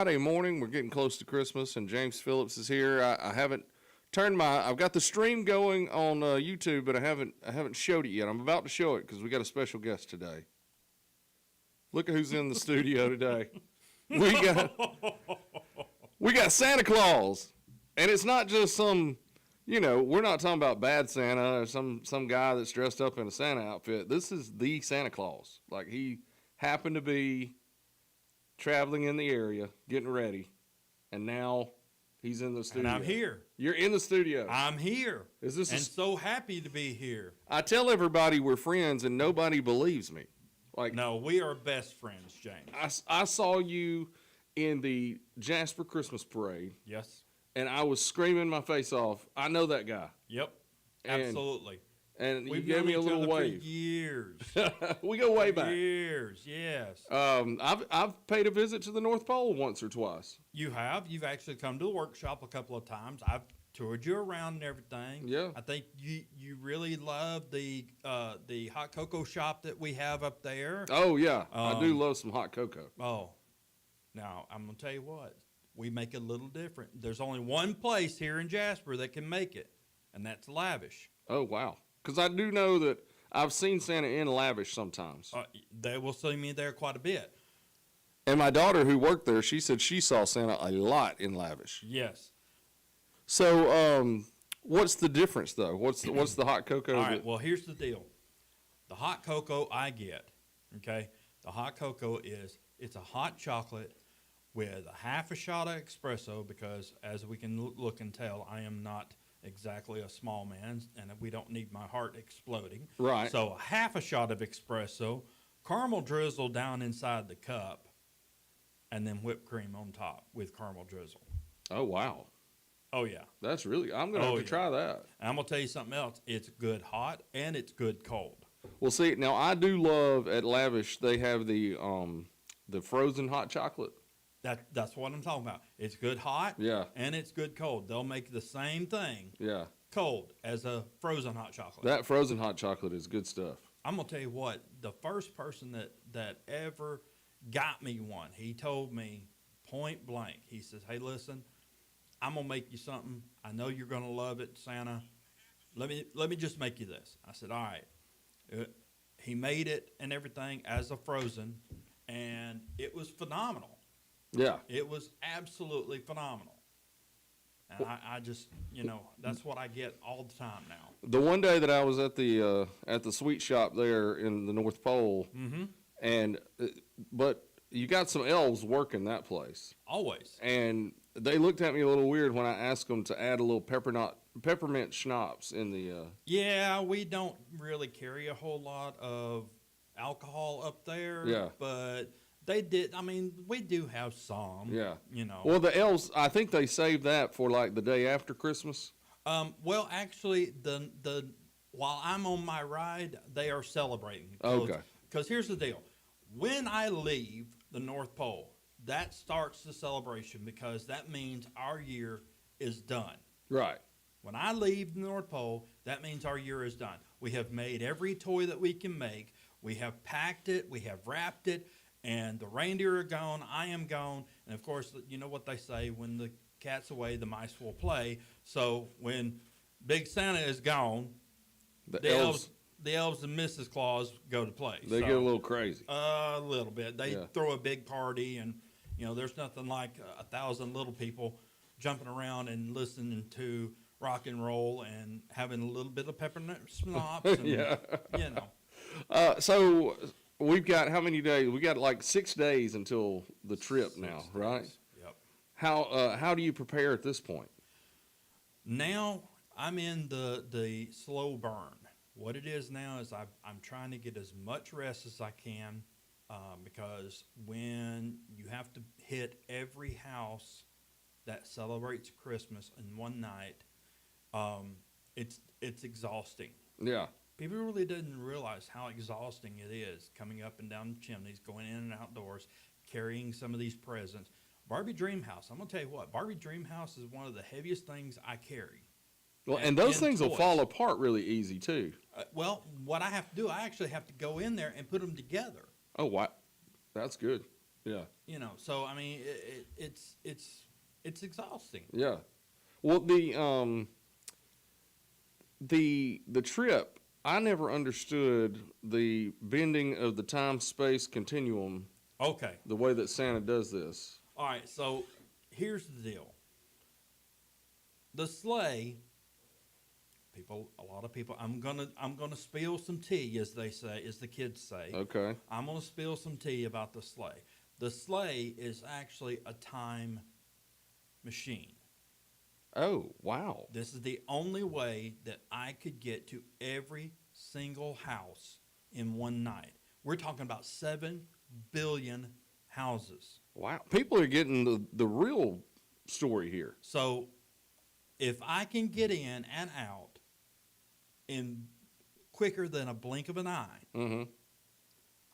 Friday morning. We're getting close to Christmas, and James Phillips is here. I haven't turned my. I've got the stream going on YouTube, but I haven't showed it yet. I'm about to show it because we got a special guest today. Look at who's in the studio today. We got we got Santa Claus, and it's not just some. We're not talking about bad Santa or some guy that's dressed up in a Santa outfit. This is the Santa Claus. Like, he happened to be traveling in the area, getting ready, and now he's in the studio. And I'm here. You're in the studio. I'm here. Is this and so happy to be here. I tell everybody we're friends, and nobody believes me. Like, no, we are best friends, James. I saw you in the Jasper Christmas Parade. Yes. And I was screaming my face off. I know that guy. Yep. Absolutely. And We've you gave me a little known each other wave. for years. We go way back. Years, yes. I've paid a visit to the North Pole once or twice. You have. You've actually come to the workshop a couple of times. I've toured you around and everything. Yeah. I think you really love the hot cocoa shop that we have up there. Oh yeah, I do love some hot cocoa. Oh, now I'm gonna tell you what. We make it a little different. There's only one place here in Jasper that can make it, and that's Lavish. Oh, wow. Because I do know that I've seen Santa in Lavish sometimes. They will see me there quite a bit. And my daughter who worked there, she said she saw Santa a lot in Lavish. Yes. So what's the difference, though? What's the hot cocoa? All right, well, here's the deal. The hot cocoa I get, okay, the hot cocoa it's a hot chocolate with a half a shot of espresso because, as we can look and tell, I am not exactly a small man, and we don't need my heart exploding. Right. So a half a shot of espresso, caramel drizzle down inside the cup, and then whipped cream on top with caramel drizzle. Oh, wow. Oh, yeah. That's really, I'm going to have to try that. And I'm going to tell you something else. It's good hot, and it's good cold. Well, see, now I do love at Lavish, they have the frozen hot chocolate. That's what I'm talking about. It's good hot, yeah, and it's good cold. They'll make the same thing, yeah, cold as a frozen hot chocolate. That frozen hot chocolate is good stuff. I'm gonna tell you what. The first person that ever got me one, he told me point blank. He says, "Hey, listen, I'm gonna make you something. I know you're gonna love it, Santa. Let me just make you this." I said, "All right." He made it and everything as a frozen, and it was phenomenal. Yeah. It was absolutely phenomenal. And I just, that's what I get all the time now. The one day that I was at the sweet shop there in the North Pole, but you got some elves working that place. Always. And they looked at me a little weird when I asked them to add a little peppermint schnapps in the. Yeah, we don't really carry a whole lot of alcohol up there. Yeah. But they did. I mean, we do have some. Yeah. Well, the elves, I think they saved that for like the day after Christmas. Well, actually, the while I'm on my ride, they are celebrating. Okay. Because here's the deal: when I leave the North Pole, that starts the celebration because that means our year is done. Right. When I leave the North Pole, that means our year is done. We have made every toy that we can make. We have packed it. We have wrapped it. And the reindeer are gone, I am gone, and of course, you know what they say, when the cat's away, the mice will play. So when Big Santa is gone, the elves and Mrs. Claus go to play. They get a little crazy. A little bit. They throw a big party, and, there's nothing like 1,000 little people jumping around and listening to rock and roll and having a little bit of peppermint schnapps. And, yeah. So we've got how many days? We got like 6 days until the trip now, right? Yep. How do you prepare at this point? Now I'm in the slow burn. What it is now is I'm trying to get as much rest as I can because when you have to hit every house that celebrates Christmas in one night, it's exhausting. Yeah. People really didn't realize how exhausting it is coming up and down the chimneys, going in and outdoors, carrying some of these presents. Barbie Dream House, I'm going to tell you what, Barbie Dream House is one of the heaviest things I carry. Well, and those things will fall apart really easy, too. Well, what I have to do, I actually have to go in there and put them together. Oh, wow. That's good. Yeah. You know, so I mean, it's exhausting. Yeah. Well, the trip, I never understood the bending of the time-space continuum Okay, the way that Santa does this. all right. So here's the deal: the sleigh. A lot of people. I'm gonna spill some tea, as they say, as the kids say. Okay. I'm gonna spill some tea about the sleigh. The sleigh is actually a time machine. Oh, wow. This is the only way that I could get to every single house in one night. We're talking about 7 billion houses. Wow. People are getting the real story here. So if I can get in and out in quicker than a blink of an eye, Mm-hmm.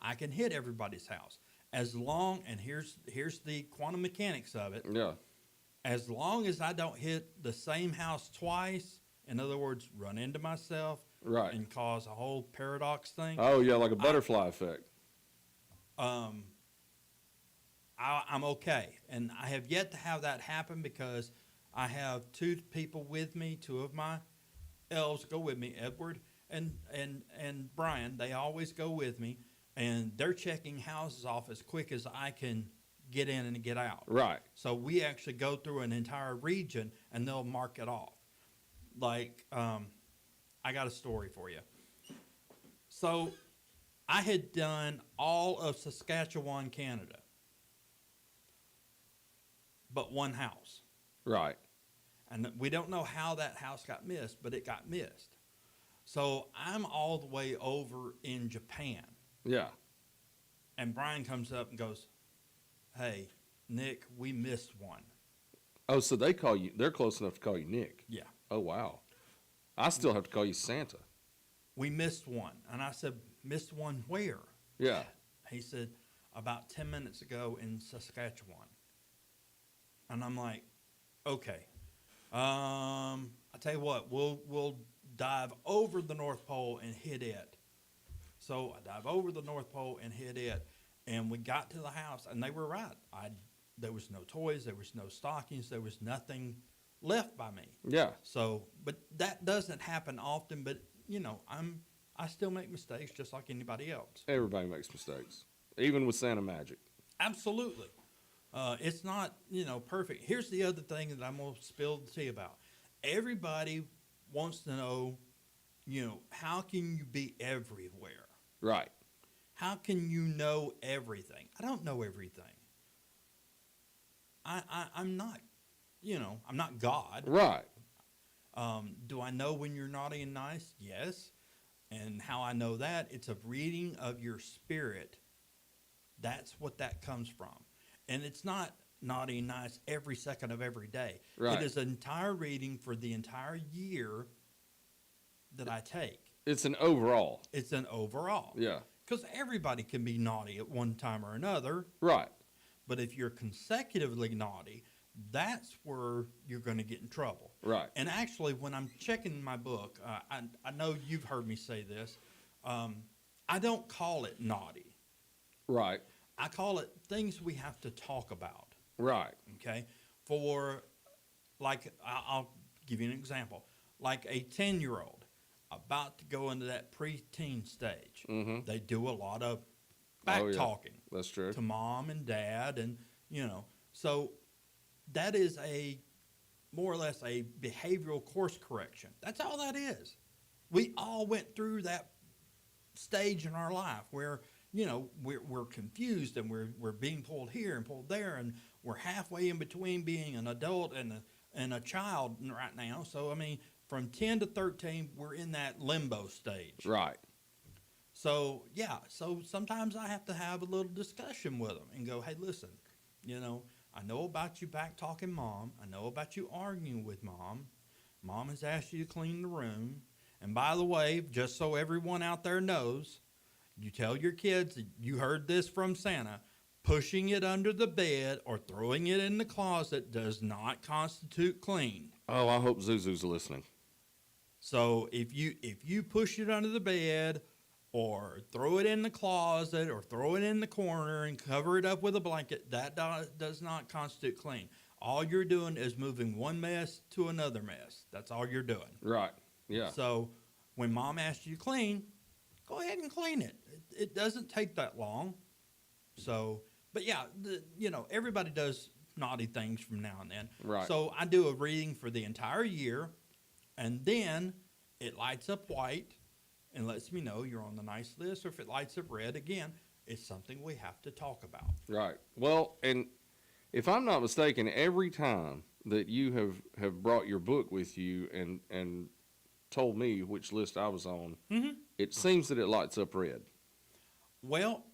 I can hit everybody's house. As long, and here's the quantum mechanics of it. Yeah. As long as I don't hit the same house twice, in other words, run into myself Right. and cause a whole paradox thing, Oh, yeah, like a butterfly effect. I'm okay. And I have yet to have that happen because I have 2 people with me. 2 of my elves go with me, Edward and Brian. They always go with me, and they're checking houses off as quick as I can get in and get out. Right. So we actually go through an entire region, and they'll mark it off. Like, I got a story for you. So I had done all of Saskatchewan, Canada, but one house. Right. And we don't know how that house got missed, but it got missed. So I'm all the way over in Japan. Yeah. And Brian comes up and goes, "Hey, Nick, we missed one." Oh, so they're close enough to call you Nick. Yeah. Oh, wow. I still have to call you Santa. "We missed one." And I said, "Missed one where?" Yeah. He said, "About 10 minutes ago in Saskatchewan." And I'm like, "Okay. I tell you what, we'll dive over the North Pole and hit it." So I dive over the North Pole and hit it, and we got to the house, and they were right. There was no toys, there was no stockings, there was nothing left by me. Yeah. So, but that doesn't happen often. But you know, I still make mistakes just like anybody else. Everybody makes mistakes, even with Santa magic. Absolutely. It's not, perfect. Here's the other thing that I'm going to spill the tea about. Everybody wants to know, how can you be everywhere? Right. How can you know everything? I don't know everything. I'm not, I'm not God. Right. Do I know when you're naughty and nice? Yes. And how I know that, it's a reading of your spirit. That's what that comes from. And it's not naughty and nice every second of every day. Right. It is an entire reading for the entire year that I take. It's an overall. It's an overall. Yeah. Because everybody can be naughty at one time or another. Right. But if you're consecutively naughty, that's where you're going to get in trouble. Right. And actually, when I'm checking my book, I know you've heard me say this. I don't call it naughty. Right. I call it things we have to talk about. Right. Okay? For, like, I'll give you an example. Like a 10-year-old about to go into that preteen stage. Mm-hmm. They do a lot of back talking. That's true. To mom and dad, and so that is more or less a behavioral course correction. That's all that is. We all went through that stage in our life where we're confused, and we're being pulled here and pulled there, and we're halfway in between being an adult and a child right now. So I mean, from 10 to 13, we're in that limbo stage. Right. So, yeah, so sometimes I have to have a little discussion with them and go, "Hey, listen, I know about you back talking mom. I know about you arguing with mom. Mom has asked you to clean the room. And by the way, just so everyone out there knows, you tell your kids that you heard this from Santa, pushing it under the bed or throwing it in the closet does not constitute clean. Oh, I hope Zuzu's listening. So if you push it under the bed or throw it in the closet or throw it in the corner and cover it up with a blanket, that does not constitute clean. All you're doing is moving one mess to another mess. That's all you're doing. Right. Yeah. So when mom asks you to clean, go ahead and clean it. It doesn't take that long. So, but yeah, everybody does naughty things from now and then. Right. So I do a reading for the entire year, and then it lights up white and lets me know you're on the nice list. Or if it lights up red, again, it's something we have to talk about. Right. Well, and if I'm not mistaken, every time that you have brought your book with you and told me which list I was on, it seems that it lights up red. Well,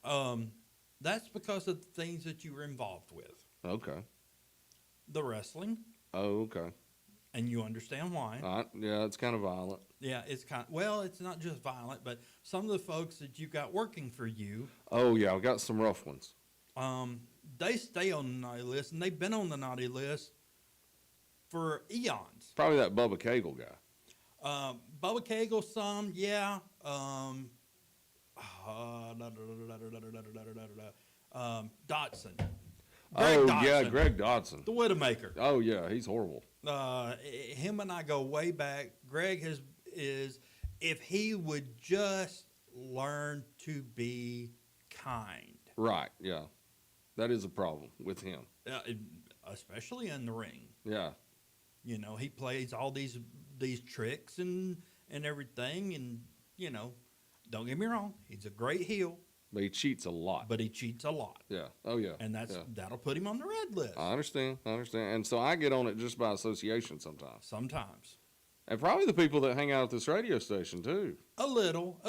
that's because of the things that you were involved with. Okay. The wrestling. Oh, okay. And you understand why. Yeah, it's kind of violent. Yeah, it's it's not just violent, but some of the folks that you got working for you. Oh, yeah, I've got some rough ones. They stay on the naughty list, and they've been on the naughty list for eons. Probably that Bubba Cagle guy. Bubba Cagle, some, yeah. Dotson. Yeah, Greg Dodson. The Widowmaker. Oh, yeah, he's horrible. Him and I go way back. Greg is if he would just learn to be kind. Right, yeah. That is a problem with him. Especially in the ring. Yeah. He plays all these tricks and everything, and don't get me wrong, he's a great heel. But he cheats a lot. Yeah. Oh, yeah. And that'll put him on the red list. I understand. And so I get on it just by association sometimes. Sometimes. And probably the people that hang out at this radio station, too. A little.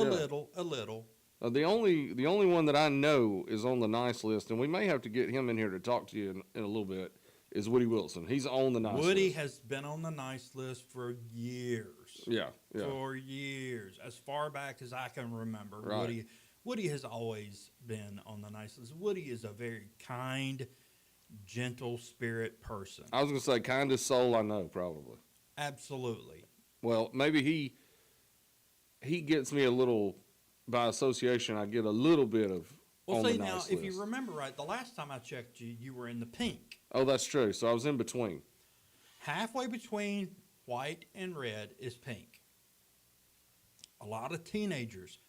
The only one that I know is on the nice list, and we may have to get him in here to talk to you in a little bit, is Woody Wilson. He's on the nice list. Woody has been on the nice list for years. Yeah. For years. As far back as I can remember. Right. Woody has always been on the nice list. Woody is a very kind, gentle spirit person. I was going to say kindest soul I know, probably. Absolutely. Well, maybe he gets me a little, by association, I get a little bit of on the nice list. If you remember right, the last time I checked you, you were in the pink. Oh, that's true. So I was in between. Halfway between white and red is pink. A lot of teenagers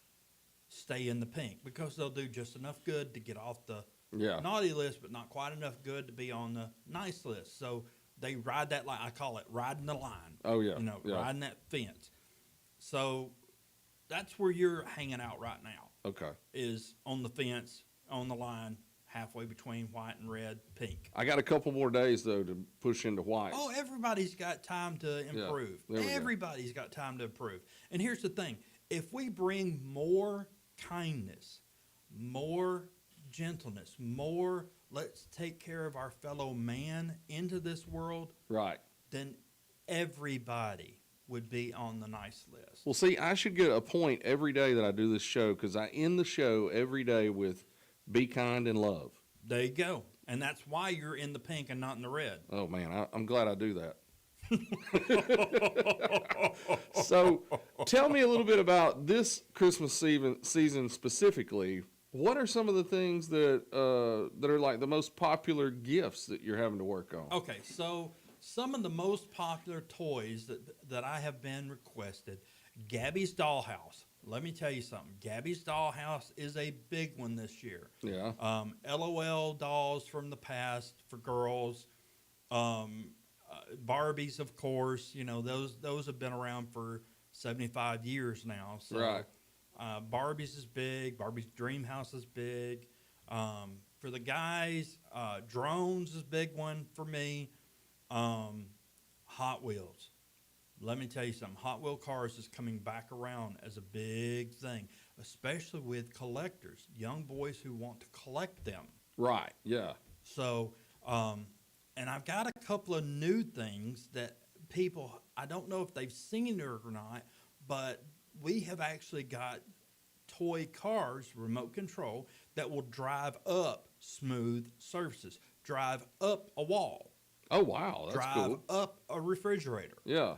stay in the pink because they'll do just enough good to get off the naughty list, but not quite enough good to be on the nice list. So they ride that line. I call it riding the line. Oh, yeah. Riding that fence. So that's where you're hanging out right now. Okay. Is on the fence, on the line, halfway between white and red, pink. I got a couple more days, though, to push into white. Oh, everybody's got time to improve. Everybody's got time to improve. And here's the thing. If we bring more kindness, more gentleness, more let's take care of our fellow man into this world, right, then everybody would be on the nice list. Well, see, I should get a point every day that I do this show because I end the show every day with be kind and love. There you go. And that's why you're in the pink and not in the red. Oh, man, I'm glad I do that. So tell me a little bit about this Christmas season specifically. What are some of the things that are like the most popular gifts that you're having to work on? Okay, so some of the most popular toys that I have been requested, Gabby's Dollhouse. Let me tell you something. Gabby's Dollhouse is a big one this year. Yeah. LOL dolls from the past for girls. Barbies, of course. Those have been around for 75 years now. So, right. Barbie's is big. Barbie's Dream House is big. For the guys, drones is a big one for me. Hot Wheels. Let me tell you something. Hot Wheel cars is coming back around as a big thing, especially with collectors, young boys who want to collect them. Right, yeah. So, and I've got a couple of new things that people, I don't know if they've seen it or not, but we have actually got toy cars, remote control, that will drive up smooth surfaces, drive up a wall. Oh, wow, that's cool. Drive up a refrigerator. Yeah.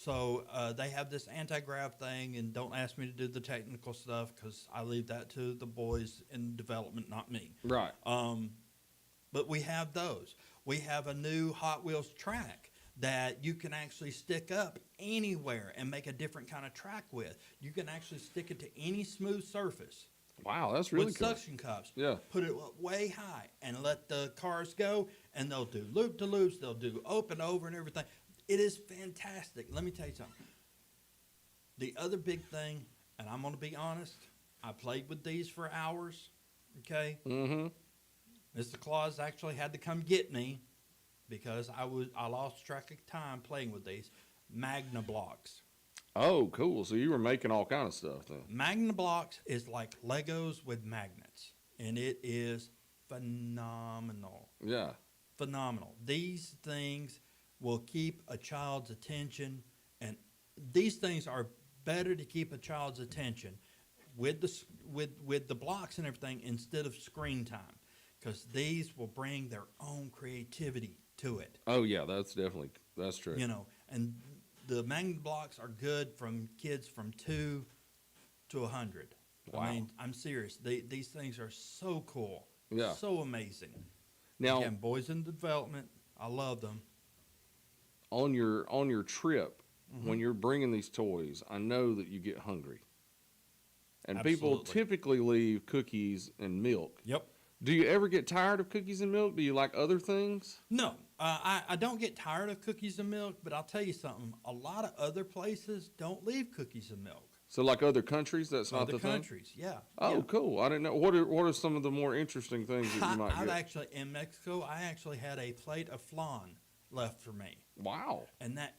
So they have this anti-grav thing, and don't ask me to do the technical stuff because I leave that to the boys in development, not me. Right. But we have those. We have a new Hot Wheels track that you can actually stick up anywhere and make a different kind of track with. You can actually stick it to any smooth surface. Wow, that's really with cool. suction cups. Yeah. Put it way high and let the cars go, and they'll do loop to loops. They'll do open over and everything. It is fantastic. Let me tell you something. The other big thing, and I'm going to be honest, I played with these for hours. Okay. Mm-hmm. Mr. Claus actually had to come get me because I lost track of time playing with these Magna blocks. Oh, cool. So you were making all kind of stuff then. Magna blocks is like Legos with magnets, and it is phenomenal. Yeah. Phenomenal. These things will keep a child's attention, and these things are better to keep a child's attention with the blocks and everything instead of screen time, because these will bring their own creativity to it. Oh yeah, that's true. You know, and the magnet blocks are good from kids from 2 to 100. Wow. I mean, I'm serious. These things are so cool. Yeah. So amazing. Now, Again, boys in development, I love them. on your trip, when you're bringing these toys, I know that you get hungry. And people Absolutely. typically leave cookies and milk. Yep. Do you ever get tired of cookies and milk? Do you like other things? No, I don't get tired of cookies and milk, but I'll tell you something. A lot of other places don't leave cookies and milk. So like other countries, that's not Other the thing? countries, yeah. Oh, yeah. cool. I didn't know. What are some of the more interesting things that you might I've get? actually, in Mexico, I actually had a plate of flan left for me. Wow. And that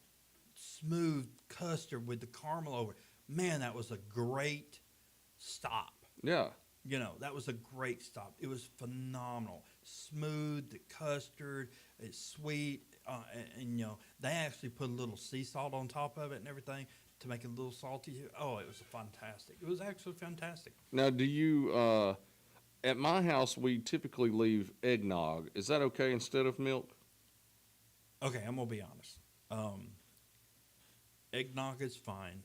smooth custard with the caramel over it, man, that was a great stop. Yeah. You know, that was a great stop. It was phenomenal. Smooth, the custard, it's sweet, and you know, they actually put a little sea salt on top of it and everything to make it a little salty. Oh, it was fantastic. It was actually fantastic. Now, do you, at my house, we typically leave eggnog. Is that okay instead of milk? Okay, I'm going to be honest. Eggnog is fine.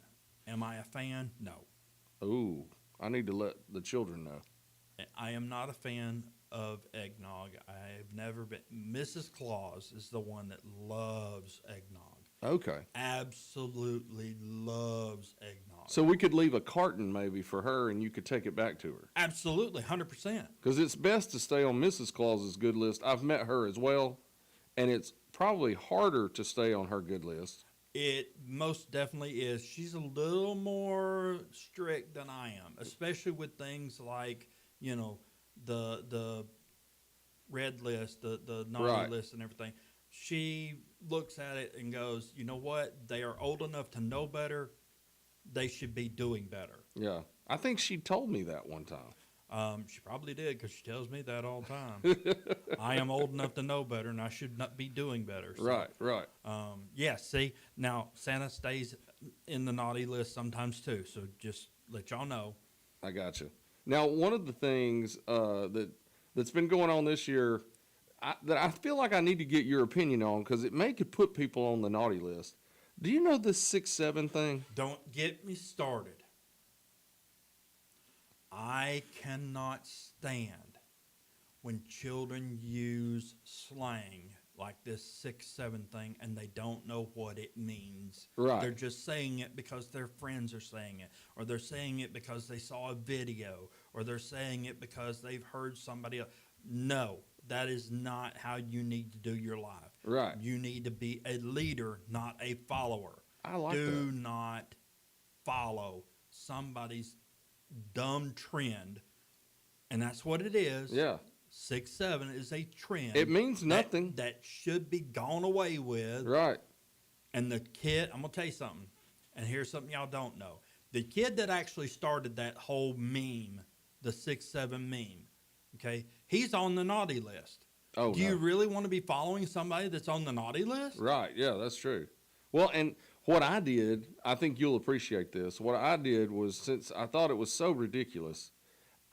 Am I a fan? No. Ooh, I need to let the children know. I am not a fan of eggnog. I've never been. Mrs. Claus is the one that loves eggnog. Okay. Absolutely loves eggnog. So we could leave a carton maybe for her and you could take it back to her. Absolutely, 100%. Because it's best to stay on Mrs. Claus's good list. I've met her as well, and it's probably harder to stay on her good list. It most definitely is. She's a little more strict than I am, especially with things like, you know, the red list, the naughty Right. list and everything. She looks at it and goes, you know what? They are old enough to know better. They should be doing better. Yeah. I think she told me that one time. She probably did because she tells me that all the time. I am old enough to know better, and I should not be doing better. So, Right. yeah, see, now Santa stays in the naughty list sometimes too, so just let y'all know. I got you. Now, one of the things that's been going on this year that I feel like I need to get your opinion on because it could put people on the naughty list. Do you know this 6-7 thing? Don't get me started. I cannot stand when children use slang like this 6-7 thing and they don't know what it means. Right. They're just saying it because their friends are saying it, or they're saying it because they saw a video, or they're saying it because they've heard somebody else. No, that is not how you need to do your life. Right. You need to be a leader, not a follower. I like Do that. not follow somebody's dumb trend, and that's what it is. Yeah. 6-7 is a trend. It means nothing. that should be gone away with. Right. And the kid, I'm gonna tell you something, and here's something y'all don't know. The kid that actually started that whole meme, the 6-7 meme, okay, he's on the naughty list. Oh, Do you really want to be following somebody that's on the naughty list? Right. Yeah, that's true. Well, and what I did, I think you'll appreciate this. What I did was, since I thought it was so ridiculous,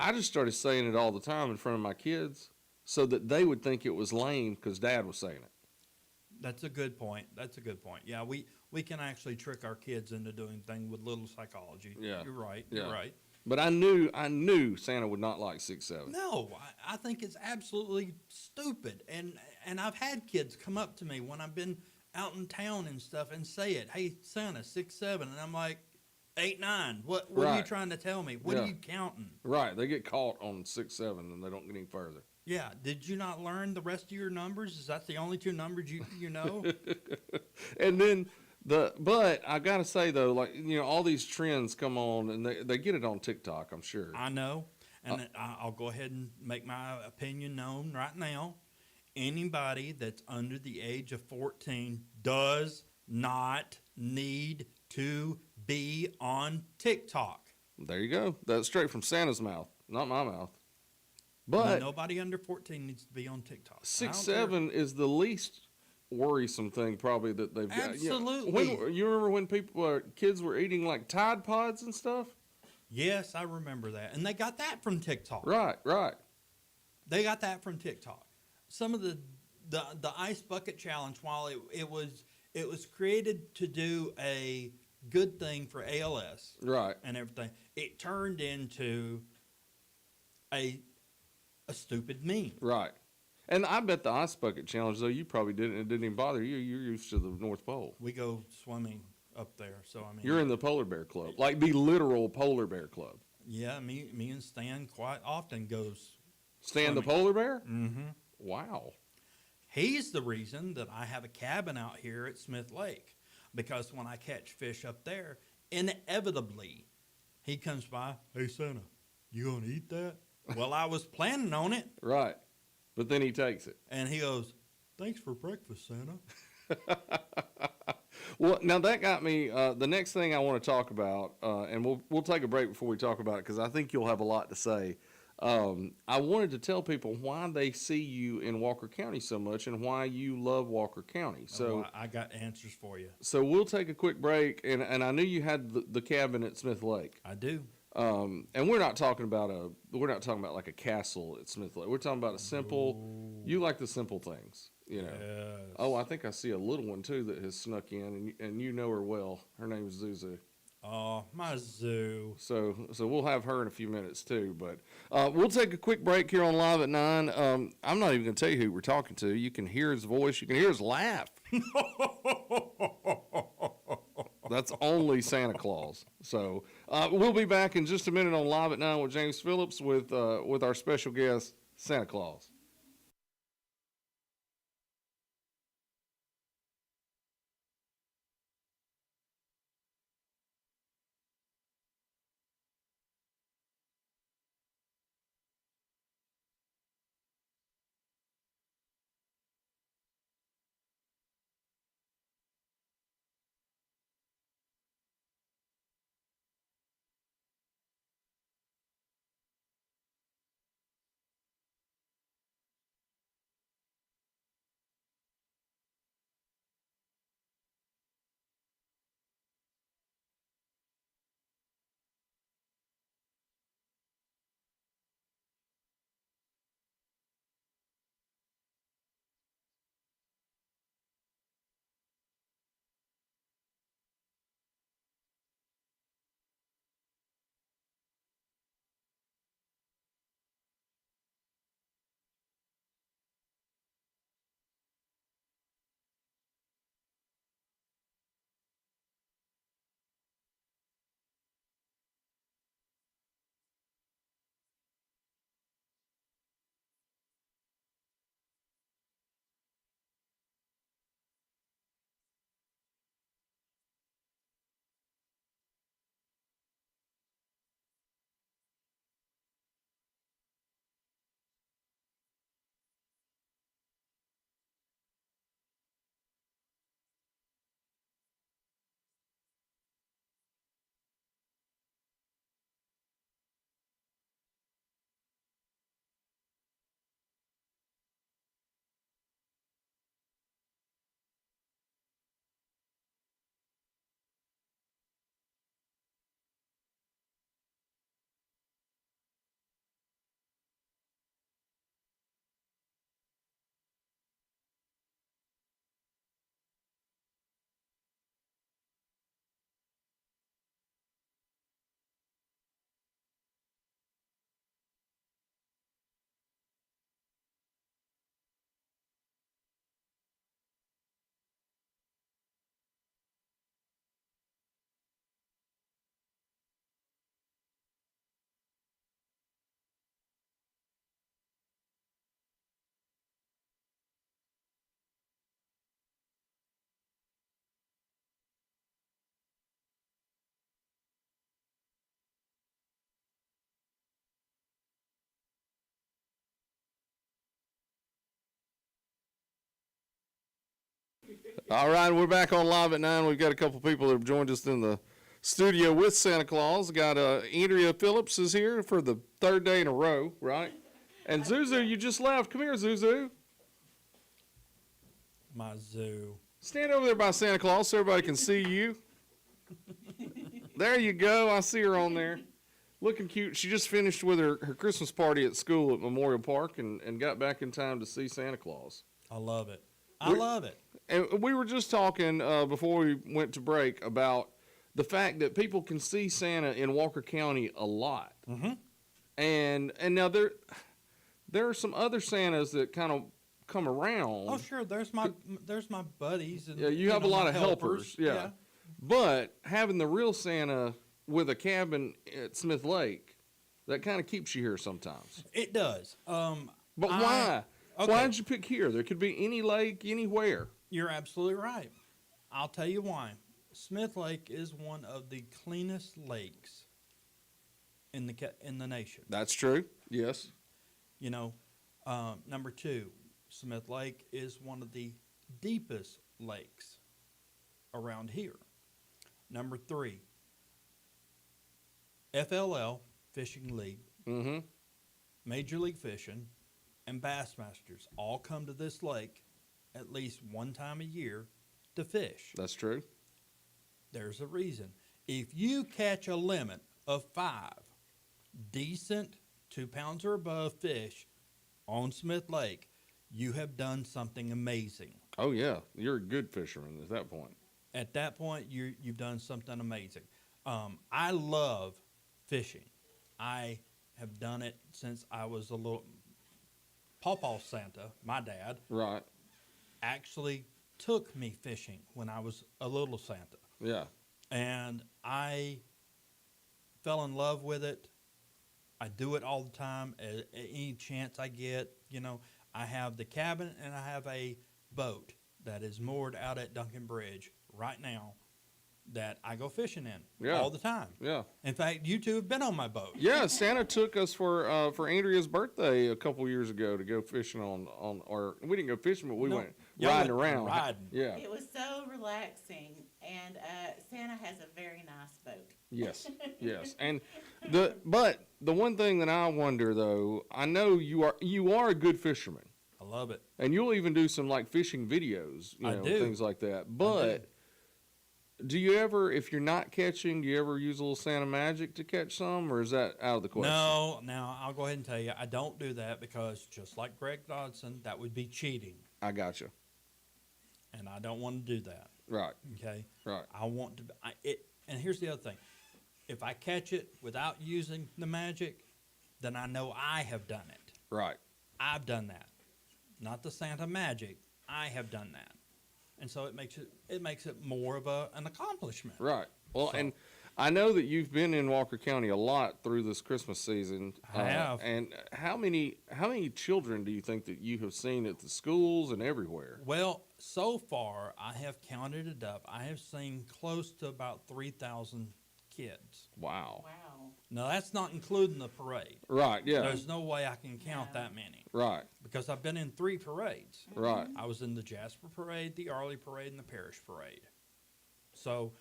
I just started saying it all the time in front of my kids so that they would think it was lame because Dad was saying it. That's a good point. That's a good point. Yeah, we can actually trick our kids into doing things with little psychology. Yeah. You're right. Yeah. You're right. But I knew Santa would not like 6-7. No, I think it's absolutely stupid. And I've had kids come up to me when I've been out in town and stuff and say it. Hey, Santa, 6-7, and I'm like, 8-9. What are you Right. trying to tell me? What Yeah. are you counting? Right. They get caught on 6-7 and they don't get any further. Yeah. Did you not learn the rest of your numbers? Is that the only two numbers you know? And then but I gotta say though, like all these trends come on and they get it on TikTok, I'm sure. I know, and I'll go ahead and make my opinion known right now. Anybody that's under the age of 14 does not need to be on TikTok. There you go. That's straight from Santa's mouth, not my mouth. But Nobody under 14 needs to be on TikTok. I don't 6-7 is the least worrisome thing probably that they've got. Absolutely. When you remember when kids were eating like Tide Pods and stuff? care. Yes, I remember that, and they got that from TikTok. Right, right. They got that from TikTok. Some of the ice bucket challenge, while it was created to do a good thing for ALS Right. and everything, it turned into a stupid meme. Right. And I bet the ice bucket challenge though you probably didn't. It didn't even bother you. You're used to the North Pole. We go swimming up there, so I mean, You're in the polar bear club, like the literal polar bear club. yeah. Me and Stan quite often goes. Stan the Swimming. polar bear? Mm-hmm. Wow. He's the reason that I have a cabin out here at Smith Lake, because when I catch fish up there, inevitably, he comes by. Hey Santa, you gonna eat that? Well, I was planning on it, Right. But then he takes it. and he goes, "Thanks for breakfast, Santa." Well, now that got me. The next thing I want to talk about, and we'll take a break before we talk about it because I think you'll have a lot to say. I wanted to tell people why they see you in Walker County so much and why you love Walker County. So, I got answers for you. so we'll take a quick break, and I knew you had the cabin at Smith Lake. I do. And we're not talking about like a castle at Smith Lake. We're talking about a simple. You like the simple things, Yes. Oh, I think I see a little one too that has snuck in, and you know her well. Her name's Zuzu. Oh, my zoo. So we'll have her in a few minutes too. But we'll take a quick break here on Live at 9. I'm not even going to tell you who we're talking to. You can hear his voice. You can hear his laugh. That's only Santa Claus. So we'll be back in just a minute on Live at 9 with James Phillips with our special guest, Santa Claus. All right, we're back on Live at 9. We've got a couple people that have joined us in the studio with Santa Claus. Got Andrea Phillips is here for the third day in a row, right? And Zuzu, you just left. Come here, Zuzu. My zoo. Stand over there by Santa Claus so everybody can see you. There you go. I see her on there. Looking cute. She just finished with her Christmas party at school at Memorial Park and got back in time to see Santa Claus. I love it. I love it. And we were just talking before we went to break about the fact that people can see Santa in Walker County a lot. Mm-hmm. And now there are some other Santas that kind of come around. Oh, sure. There's my buddies. And, Yeah, you have a lot my of helpers. Yeah. But having the real Santa with a cabin at Smith Lake, that kind of keeps you here sometimes. It does. But why? Okay. Why did you pick here? There could be any lake, anywhere. You're absolutely right. I'll tell you why. Smith Lake is one of the cleanest lakes in the nation. That's true. Yes. You know, number two, Smith Lake is one of the deepest lakes around here. Number three, FLL, Fishing League, Mm-hmm. Major League Fishing, and Bassmasters all come to this lake at least one time a year to fish. That's true. There's a reason. If you catch a limit of 5 decent 2 pounds or above fish on Smith Lake, you have done something amazing. Oh yeah, you're a good fisherman at that point. At that point, you've done something amazing. I love fishing. I have done it since I was a little. Pawpaw Santa, my dad, Right. actually took me fishing when I was a little Santa. Yeah. And I fell in love with it. I do it all the time. At any chance I get, I have the cabin and I have a boat that is moored out at Duncan Bridge right now that I go fishing in all the time. Yeah. In fact, you two have been on my boat. Yeah. Santa took us for Andrea's birthday a couple years ago to go fishing or we didn't go fishing, but we No, went y'all riding went around. riding. Yeah. It was so relaxing, and Santa has a very nice boat. Yes. Yes. And the one thing that I wonder though, I know you are a good fisherman. I love it. And you'll even do some like fishing videos, I do. things like that. But do you ever, if you're not catching, do you ever use a little Santa magic to catch some, or is that out of the question? No, now I'll go ahead and tell you, I don't do that because just like Greg Dodson, that would be cheating. I got you. And I don't want to do that. Right. Okay. Right. I want to. And here's the other thing: if I catch it without using the magic, then I know I have done it. Right. I've done that, not the Santa magic. I have done that, and so it makes it more of an accomplishment. Right. Well, So- and I know that you've been in Walker County a lot through this Christmas season. I have. And how many children do you think that you have seen at the schools and everywhere? Well, so far I have counted it up. I have seen close to about 3,000 kids. Wow. Wow. Now that's not including the parade. Right. Yeah. There's no way I can count No. that many Right. because I've been in 3 parades. Right. I was in the Jasper Parade, the Arley Parade, and the Parish Parade. So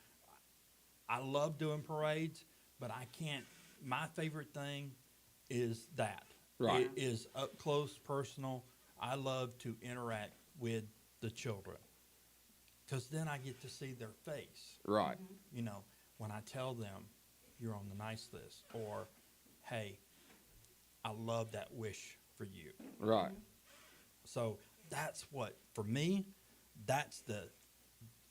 I love doing parades, but I can't. My favorite thing is that. Right. It is up close, personal. I love to interact with the children because then I get to see their face. Right. When I tell them you're on the nice list or, hey, I love that wish for you. Right. So that's what, for me, that's the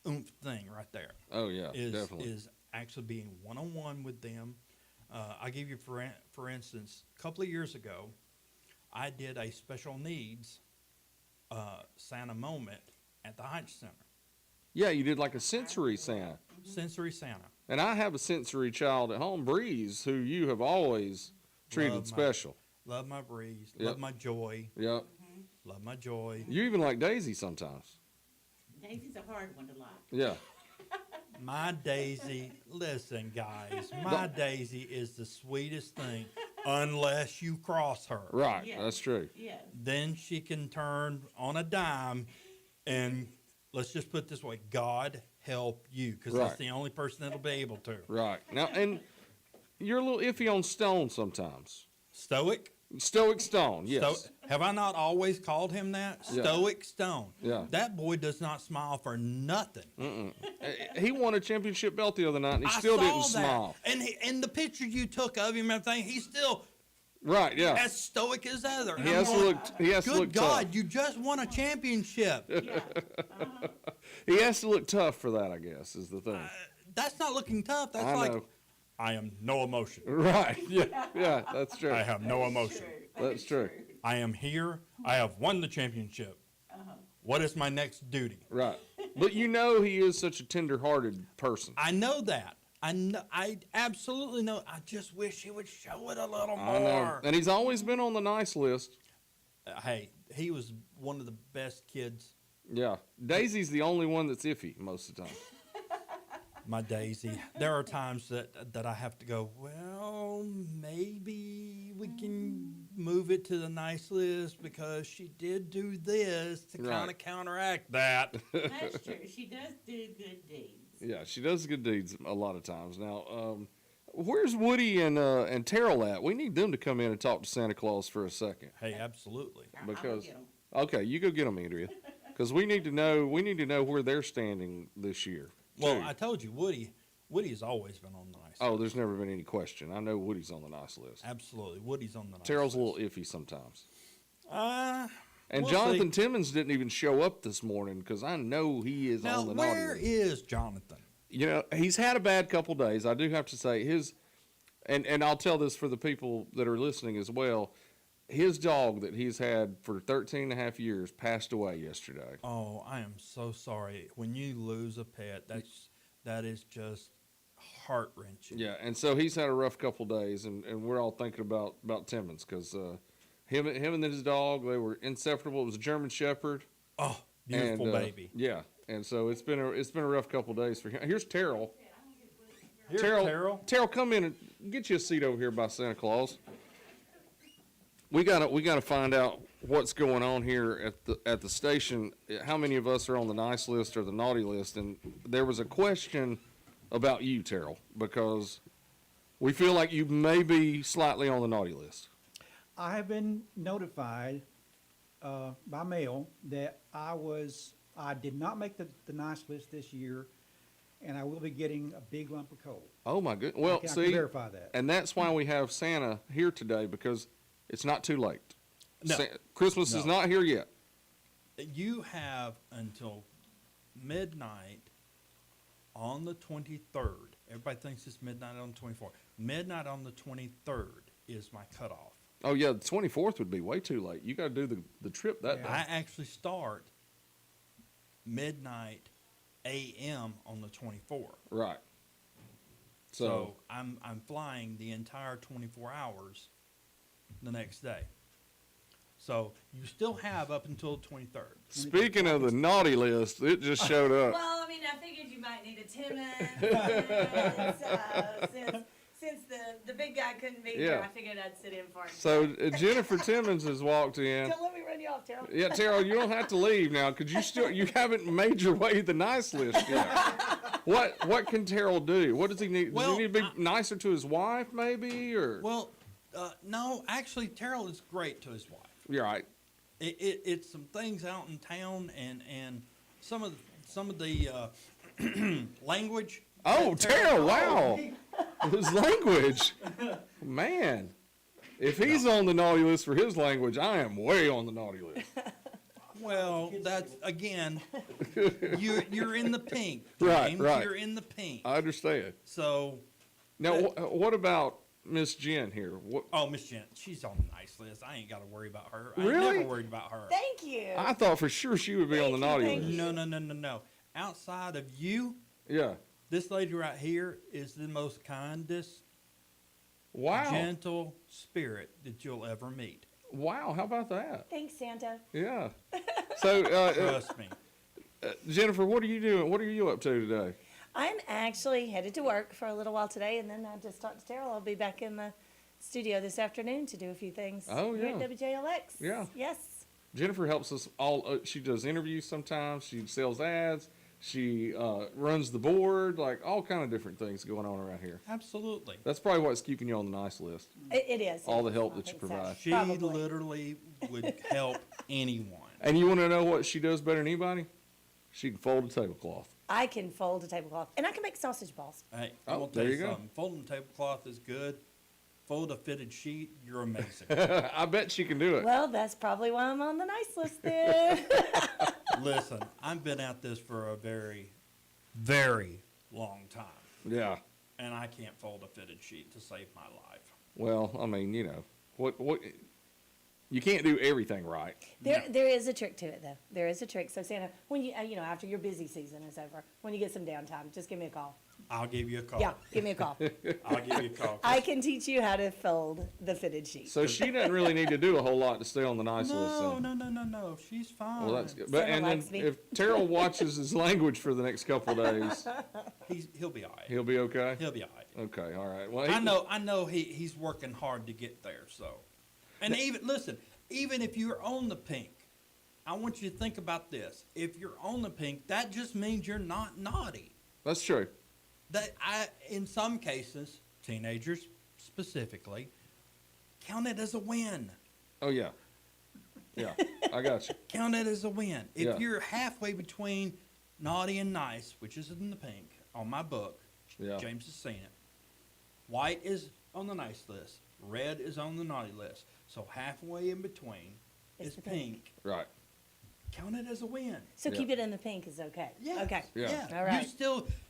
oomph thing right there. Oh yeah. Definitely. Is actually being one-on-one with them. I'll give you, for instance, a couple of years ago, I did a special needs Santa moment at the Heights Center. Yeah, you did like a sensory Santa. Sensory Santa. And I have a sensory child at home, Breeze, who you have always treated Love my- special. Love my breeze. Yep. Love my joy. Yep. Love my joy. You even like Daisy sometimes. Daisy's a hard one to like. Yeah. My Daisy, listen, guys, my Daisy is the sweetest thing unless you cross her. Right. Yeah. That's true. Yeah. Then she can turn on a dime and let's just put it this way: God help you, because Right. that's the only person that'll be able to. Right. Now, and you're a little iffy on Stone sometimes. Stoic. Stoic Stone, yes. Have I not always called him that? Yeah. Stoic Stone. Yeah. That boy does not smile for nothing. He won a championship belt the other night, and he I still saw didn't that. smile. And the picture you took of him and everything, he's still Right, yeah. as stoic as other. He has to look. He has to Good look God, tough. you just won a championship. Yeah. He has to look tough for that, I guess, is the thing. That's not looking tough. That's I like, know. I am no emotion. Right. Yeah. Yeah. That's true. I have no emotion. That's true. I am here. I have won the championship. What is my next duty? Right. But you know he is such a tender-hearted person. I know that. I know. I absolutely know. I just wish he would show it a little I know. more. And he's always been on the nice list. Hey, he was one of the best kids. Yeah. Daisy's the only one that's iffy most of the time. My Daisy. There are times that I have to go, well, maybe we can move it to the nice list because she did do this to Right. kind of counteract that. That's true. She does do good deeds. Yeah, she does good deeds a lot of times. Now, where's Woody and Terrell at? We need them to come in and talk to Santa Claus for a second. Hey, absolutely. I'll Because- get 'em. Okay, you go get them, Andrea, because we need to know where they're standing this year. Well, too. I told you, Woody has always been on the nice. Oh, there's never been any question. I know Woody's on the nice list. Absolutely, Woody's on the nice. Terrell's a list. little iffy sometimes. Uh, And we'll Jonathan see. Timmons didn't even show up this morning because I know he is Now, on the naughty where list. is Jonathan? You know, he's had a bad couple days. I do have to say and I'll tell this for the people that are listening as well. His dog that he's had for 13 and a half years passed away yesterday. Oh, I am so sorry. When you lose a pet, that is just heart wrenching. Yeah, and so he's had a rough couple days, and we're all thinking about Timmons because him and his dog, they were inseparable. It was a German Shepherd. Oh, beautiful and, baby. Yeah, and so it's been a rough couple days for him. Here's Terrell. Here's Terrell, come in and get you a seat over here by Santa Claus. We gotta find out what's going on here at the station. How many of us are on the nice list or the naughty list? And there was a question about you, Terrell, because we feel like you may be slightly on the naughty list. I have been notified by mail that I did not make the nice list this year, and I will be getting a big lump of coal. Oh my goodness! Well, I can see, verify that. and that's why we have Santa here today because it's not too late. No. Christmas is No. not here yet. You have until midnight on the 23rd. Everybody thinks it's midnight on the 24th. Midnight on the 23rd is my cutoff. Oh yeah, the 24th would be way too late. You got to do the trip that day. I actually start midnight a.m. on the 24th. Right. So I'm flying the entire 24 hours the next day. So you still have up until the 23rd. Speaking of the naughty list, it just showed up. Well, I mean, I figured you might need a Timmons. Since the big guy couldn't be here, Yeah. I figured I'd sit in for him. So Jennifer Timmons has walked in. Don't let me run you off, Terrell. Yeah, Terrell, you don't have to leave now because you haven't made your way to the nice list yet. What can Terrell do? What does he need? Does Well, he need to be nicer to his wife, maybe, or? Well, no, actually, Terrell is great to his wife. You're right. It's some things out in town and some of the language. Oh, that Terrell! Wow, his language, man. If he's on the naughty list for his language, I am way on the naughty list. Well, that's again, you're in the pink, Right, James. right. You're in the pink. I understand. So, Now, what about Miss Jen here? What, oh, Miss Jen, she's on the nice list. I ain't got to worry about her. I Really? never worried about her. Thank you. I thought for sure she would be on the naughty Thank list. you. No. Outside of you, Yeah. this lady right here is the most kindest, Wow. gentle spirit that you'll ever meet. Wow. How about that? Thanks, Santa. Yeah. So, Trust me. Jennifer, what are you doing? What are you up to today? I'm actually headed to work for a little while today, and then I just talked to Terrell. I'll be back in the studio this afternoon to do a few things. Oh, Here yeah. at WJLX. Yeah. Yes. Jennifer helps us all. She does interviews sometimes. She sells ads. She runs the board, like all kind of different things going on around here. Absolutely. That's probably what's keeping you on the nice list. It is. All the it is. help I that you think so. provide. She Probably. literally would help anyone. And you want to know what she does better than anybody? She can fold a tablecloth. I can fold a tablecloth, and I can make sausage balls. Hey, Oh, I'm gonna there tell you you go. something. Folding a tablecloth is good. Fold a fitted sheet, you're amazing. I bet she can do it. Well, that's probably why I'm on the nice list then. Listen, I've been at this for a very, very long time, Yeah. and I can't fold a fitted sheet to save my life. Well, I mean, what you can't do everything right. There is a trick to it, though. There is a trick. So Santa, when you after your busy season is over, when you get some downtime, just give me a call. I'll give you a call. Yeah, give me a call. I'll give you a call. I can teach you how to fold the fitted sheet. So she doesn't really need to do a whole lot to stay on the nice list. No, Then. no. She's fine. Well, that's good. But Santa and then likes me. if Terrell watches his language for the next couple of days, He'll be all right. he'll be okay. He'll be all right. Okay, all right. Well, I know he's working hard to get there, so. And even if you're on the pink, I want you to think about this. If you're on the pink, that just means you're not naughty. That's true. In some cases, teenagers specifically, count it as a win. Oh yeah, yeah. I got you. Count it as a win. If Yeah. you're halfway between naughty and nice, which is in the pink on my book, Yeah. James has seen it. White is on the nice list. Red is on the naughty list. So halfway in between It's is the pink. Right. Count it as a win. So Yeah. keep it in the pink is okay. Yeah. Okay. Yeah. All right.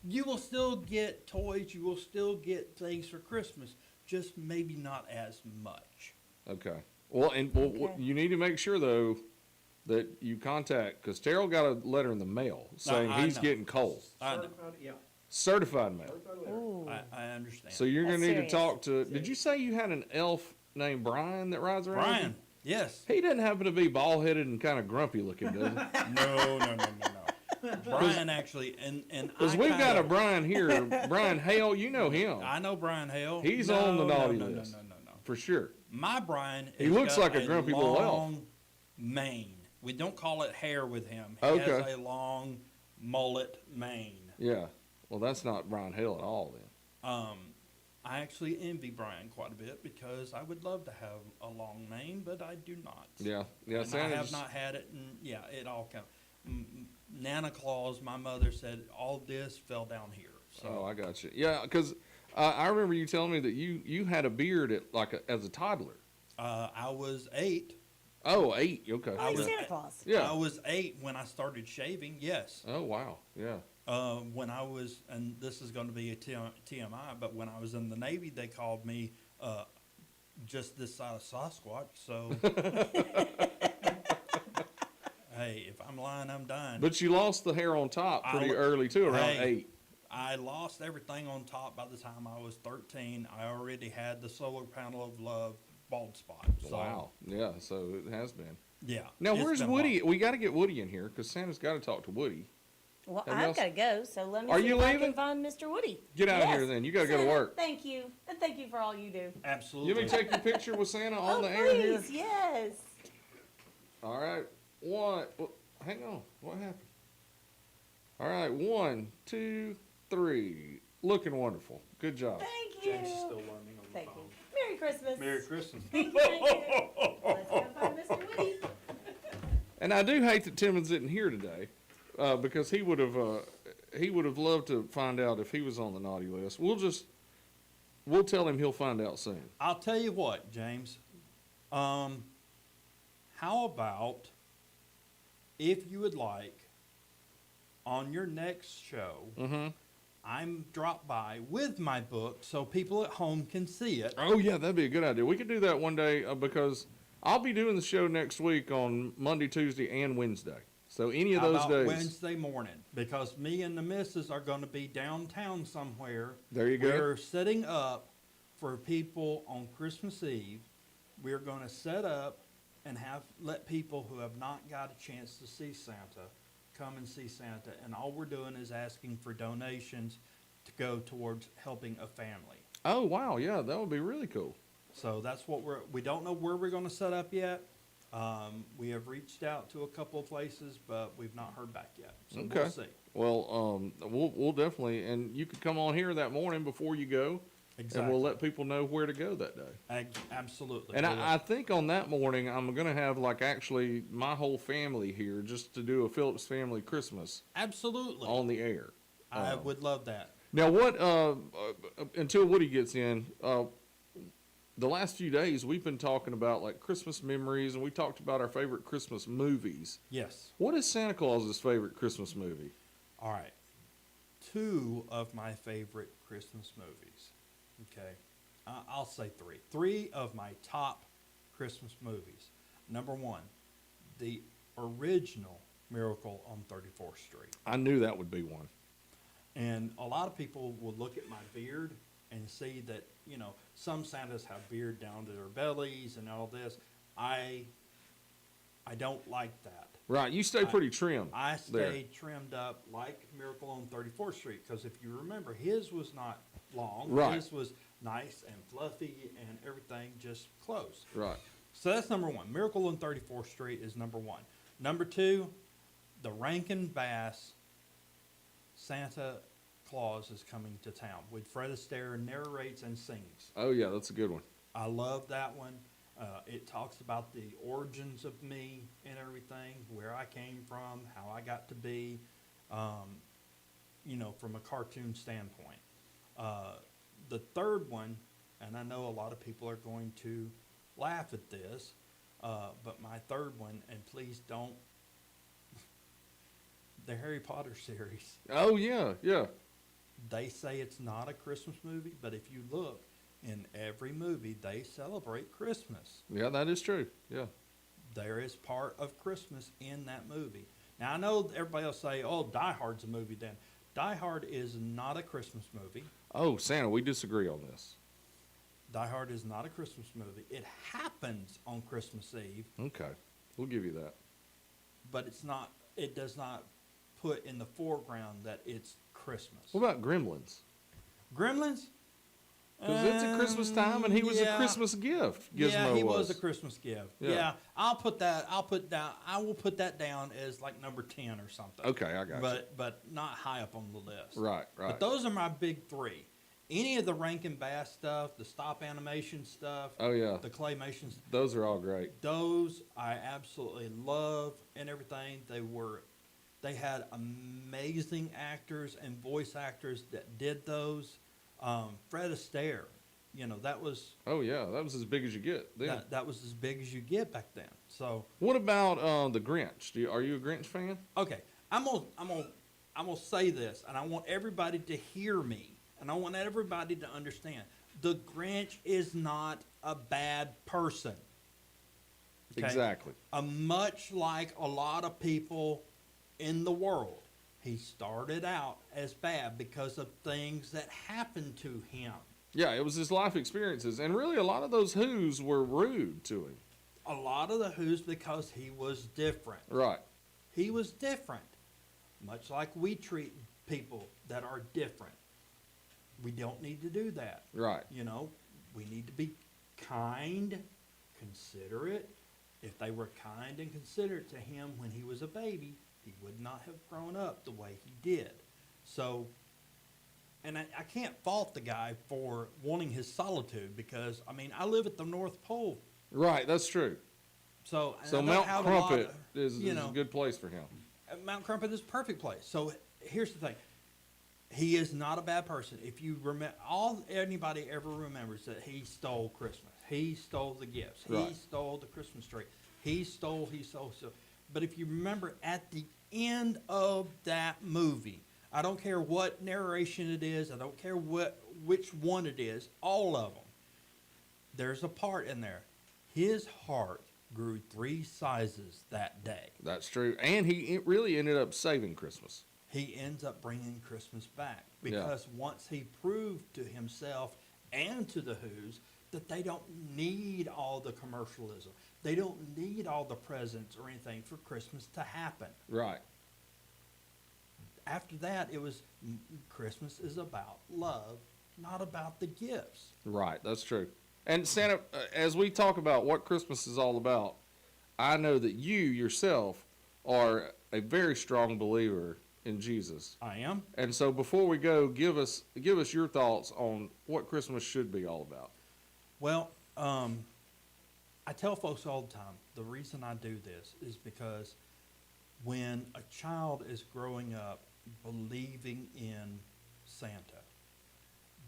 You will still get toys. You will still get things for Christmas. Just maybe not as much. Okay. Well, Okay. you need to make sure though that you contact because Terrell got a letter in the mail saying I he's know. getting coal, I know. Yeah. certified mail. Ooh. I understand. So you're gonna That's need serious. to talk to. Did you say you had an elf named Brian that rides around? with you? Brian, yes. He doesn't happen to be bald headed and kind of grumpy looking, does he? No. Brian actually, and Because I we've got kinda- a Brian here, Brian Hale. You know him I know Brian Hale. He's on the naughty no, list. No. for sure. My Brian. He has looks got like a grumpy little elf. long mane. We don't call it hair with him. He Okay. has a long mullet mane. Yeah. Well, that's not Brian Hale at all then. I actually envy Brian quite a bit because I would love to have a long mane, but I do not. Yeah. Yeah. And I Santa have just- not had it, and yeah, it all comes. Nana Claus, my mother said, all this fell down here. So Oh, I got you. Yeah, because I remember you telling me that you had a beard as a toddler. I was 8. Oh, 8. Okay. Oh, he's was- Santa Claus. Yeah. I was 8 when I started shaving. Yes. Oh, wow. Yeah. When I was, and this is going to be a TMI, but when I was in the Navy, they called me just this side of Sasquatch. So, hey, if I'm lying, I'm dying. But you lost the hair on top pretty I- early too, around Hey. 8. I lost everything on top by the time I was 13. I already had the solar panel of love bald spot. So, Wow. Yeah. So it has been. Yeah. Now, it's where's been Woody? long. We got to get Woody in here because Santa's got to talk to Woody. Well, Have I've y'all got to go, so let me Are see you if I leaving? can find Mr. Woody. Get out of Yes. here then. You got to go to Santa, work. Thank you, and thank you for all you do. Absolutely. You want me to take your picture with Santa on Oh, the air here? please, yes. All right. Hang on. What happened? All right. 1, 2, 3. Looking wonderful. Good job. Thank you. James is still learning on the Thank phone. you. Merry Christmas. Merry Christmas. Thank you, thank you. Let's go find Mr. Woody. And I do hate that Timmons isn't here today, because he would have loved to find out if he was on the naughty list. We'll tell him he'll find out soon. I'll tell you what, James. How about if you would like on your next show, Mm-hmm. I'm drop by with my book so people at home can see it. Oh yeah, that'd be a good idea. We could do that one day because I'll be doing the show next week on Monday, Tuesday, and Wednesday. So any of How those about days. Wednesday morning? Because me and the missus are going to be downtown somewhere. There you go. We're setting up for people on Christmas Eve. We're going to set up and let people who have not got a chance to see Santa come and see Santa. And all we're doing is asking for donations to go towards helping a family. Oh wow, yeah, that would be really cool. So that's what we don't know where we're going to set up yet. We have reached out to a couple of places, but we've not heard back yet. So Okay. we'll see. Well, we'll definitely, and you could come on here that morning before you go, and Exactly. we'll let people know where to go that day. Absolutely. And We will. I think on that morning, I'm gonna have like actually my whole family here just to do a Phillips family Christmas Absolutely. on the air. I would love that. Now, what, until Woody gets in, the last few days, we've been talking about like Christmas memories, and we talked about our favorite Christmas movies. Yes. What is Santa Claus's favorite Christmas movie? All right. Two of my favorite Christmas movies. Okay. I'll say three. Three of my top Christmas movies. Number one, the original Miracle on 34th Street. I knew that would be one. And a lot of people will look at my beard and see that, you know, some Santas have beard down to their bellies and all this. I don't like that. Right, you stay pretty trim. I there. stayed trimmed up like Miracle on 34th Street because if you remember, his was not long. Right. His was nice and fluffy and everything just close. Right. So that's number one. Miracle on 34th Street is number one. Number two, the Rankin Bass Santa Claus is coming to town with Fred Astaire narrates and sings. Oh yeah, that's a good one. I love that one. It talks about the origins of me and everything, where I came from, how I got to be, you know, from a cartoon standpoint. The third one, and I know a lot of people are going to laugh at this, but my third one, and please don't, the Harry Potter series. Oh yeah, yeah. They say it's not a Christmas movie, but if you look, in every movie, they celebrate Christmas. Yeah, that is true. Yeah. There is part of Christmas in that movie. Now, I know everybody will say, oh, Die Hard's a movie then. Die Hard is not a Christmas movie. Oh, Santa, we disagree on this. Die Hard is not a Christmas movie. It happens on Christmas Eve, Okay, we'll give you that. but it's not. It does not put in the foreground that it's Christmas. What about Gremlins? Gremlins? Because it's a Christmas time, and he was a Yeah. Christmas gift. Yeah, Gizmo he was a Christmas gift. Yeah. Yeah. I will put that down as like number 10 or something. Okay, I got you. But not high up on the list. Right, right. But those are my big three. Any of the Rankin Bass stuff, the stop animation stuff, Oh yeah, the claymations, those are all great. those I absolutely love and everything. They had amazing actors and voice actors that did those. Fred Astaire, you know, that was Oh yeah, that was as big as you get. Then. that was as big as you get back then. So What about the Grinch? Are you a Grinch fan? okay, I'm gonna say this, and I want everybody to hear me, and I want everybody to understand: the Grinch is not a bad person. Okay? Exactly. Much like a lot of people in the world, he started out as bad because of things that happened to him. Yeah, it was his life experiences, and really a lot of those Who's were rude to him. A lot of the Who's because he was different. Right. He was different. Much like we treat people that are different. We don't need to do that. Right. You know, we need to be kind, considerate. If they were kind and considerate to him when he was a baby, he would not have grown up the way he did. So, and I can't fault the guy for wanting his solitude because, I mean, I live at the North Pole. Right, that's true. So, and So I don't Mount have a lot Crumpet of- is you a know, good place for him. Mount Crumpet is a perfect place. So here's the thing. He is not a bad person. If you remember, anybody ever remembers that he stole Christmas. He stole the gifts. He Right. stole the Christmas tree. He stole. So. But if you remember at the end of that movie, I don't care what narration it is. I don't care which one it is. All of them. There's a part in there. His heart grew 3 sizes that day. That's true. And he really ended up saving Christmas. He ends up bringing Christmas back Yeah. because once he proved to himself and to the Who's that they don't need all the commercialism. They don't need all the presents or anything for Christmas to happen. Right. After that, it was Christmas is about love, not about the gifts. Right, that's true. And Santa, as we talk about what Christmas is all about, I know that you yourself are a very strong believer in Jesus. I am. And so before we go, give us your thoughts on what Christmas should be all about. Well, I tell folks all the time, the reason I do this is because when a child is growing up believing in Santa,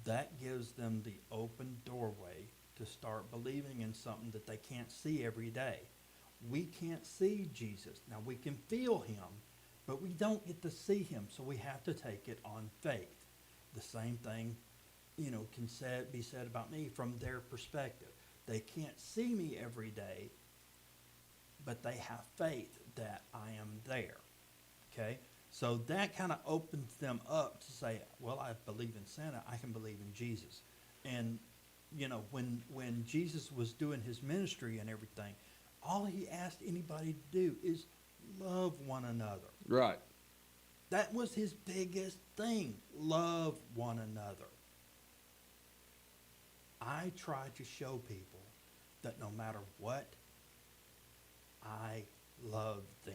that gives them the open doorway to start believing in something that they can't see every day. We can't see Jesus. Now, we can feel him, but we don't get to see him, so we have to take it on faith. The same thing, can be said about me from their perspective. They can't see me every day, but they have faith that I am there. Okay? So that kind of opens them up to say, well, I believe in Santa, I can believe in Jesus. And, when Jesus was doing his ministry and everything, all he asked anybody to do is love one another. Right. That was his biggest thing, love one another. I try to show people that no matter what, I love them.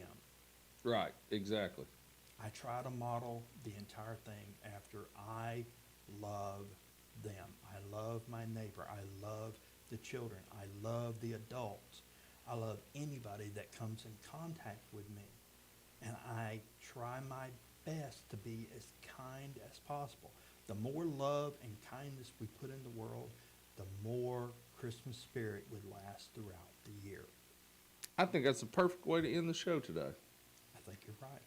Right, exactly. I try to model the entire thing after I love them. I love my neighbor. I love the children. I love the adults. I love anybody that comes in contact with me. And I try my best to be as kind as possible. The more love and kindness we put in the world, the more Christmas spirit would last throughout the year. I think that's the perfect way to end the show today. I think you're right.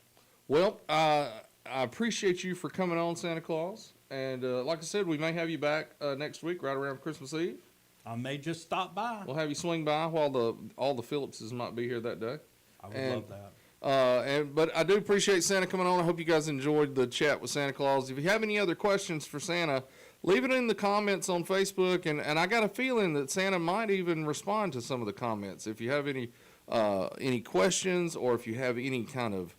Well, I appreciate you for coming on, Santa Claus. And like I said, we may have you back next week, right around Christmas Eve. I may just stop by. We'll have you swing by while all the Phillipses might be here that day. I would love that. But I do appreciate Santa coming on. I hope you guys enjoyed the chat with Santa Claus. If you have any other questions for Santa, leave it in the comments on Facebook. And I got a feeling that Santa might even respond to some of the comments. If you have any questions, or if you have any kind of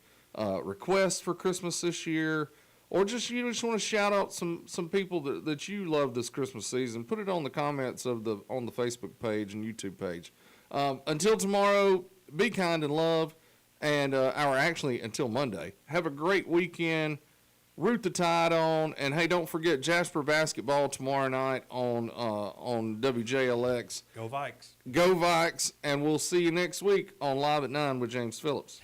requests for Christmas this year, or just you just want to shout out some people that you love this Christmas season, put it on the comments on the Facebook page and YouTube page. Until tomorrow, be kind and love, and actually until Monday, have a great weekend. Root the Tide on, and hey, don't forget Jasper basketball tomorrow night on WJLX. Go Vikes. Go Vikes, and we'll see you next week on Live at 9 with James Phillips.